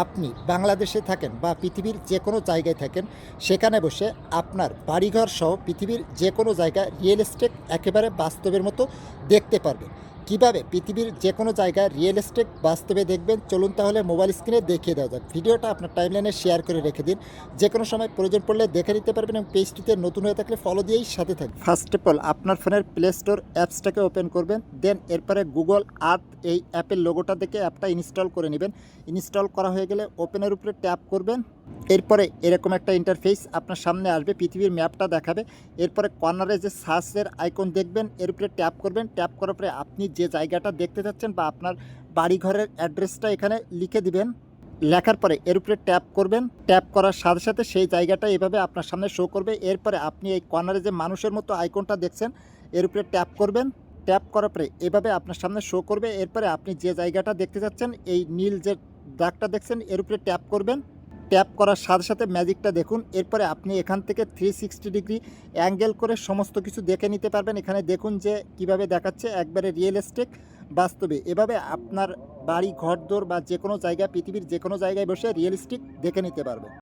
আপনি বাংলাদেশে থাকেন বা পৃথিবীর যে কোনো জায়গায় থাকেন, সেখানে বসে আপনার বাড়িঘর সহ পৃথিবীর যে কোনো জায়গায় রিয়েল এস্টেট একেবারে বাস্তবের মতো দেখতে পারবেন। কিভাবে পৃথিবীর যে কোনো জায়গায় রিয়েল এস্টেট বাস্তবে দেখবেন, চলুন তাহলে মোবাইল স্ক্রিনে দেখিয়ে দেওয়া যাক। ভিডিওটা আপনার টাইমলাইনে শেয়ার করে রেখে দিন, যে কোনো সময় প্রয়োজন পড়লে দেখে নিতে পারবেন এবং পেজটিতে নতুন হয়ে থাকলে ফলো দিয়েই সাথে থাকবেন। ফার্স্ট অফ অল আপনার ফোনের প্লে স্টোর অ্যাপসটাকে ওপেন করবেন, দেন এরপরে গুগল আর্থ এই অ্যাপের লোগোটা দেখে অ্যাপটা ইনস্টল করে নেবেন। ইনস্টল করা হয়ে গেলে ওপেনের উপরে ট্যাপ করবেন। এরপরে এরকম একটা ইন্টারফেস আপনার সামনে আসবে, পৃথিবীর ম্যাপটা দেখাবে। এরপরে কর্নারে যে সার্চের আইকন দেখবেন, এর উপরে ট্যাপ করবেন। ট্যাপ করার পরে আপনি যে জায়গাটা দেখতে চাচ্ছেন বা আপনার বাড়িঘরের অ্যাড্রেসটা এখানে লিখে দিবেন। লেখার পরে এর উপরে ট্যাপ করবেন। ট্যাপ করার সাথে সাথে সেই জায়গাটা এভাবে আপনার সামনে শো করবে। এরপরে আপনি এই কর্নারে যে মানুষের মতো আইকনটা দেখছেন, এর উপরে ট্যাপ করবেন। ট্যাপ করার পরে এভাবে আপনার সামনে শো করবে। এরপরে আপনি যে জায়গাটা দেখতে চাচ্ছেন, এই নীল যে দাগটা দেখছেন, এর উপরে ট্যাপ করবেন। ট্যাপ করার সাথে সাথে ম্যাজিকটা দেখুন। এরপরে আপনি এখান থেকে 360 ডিগ্রি অ্যাঙ্গেল করে সমস্ত কিছু দেখে নিতে পারবেন। এখানে দেখুন যে কিভাবে দেখাচ্ছে একবারে রিয়েল এস্টেট বাস্তবে। এভাবে আপনার বাড়ি ঘরদোর বা যে কোনো জায়গায়, পৃথিবীর যে কোনো জায়গায় বসে রিয়েল এস্টেট দেখে নিতে পারবেন।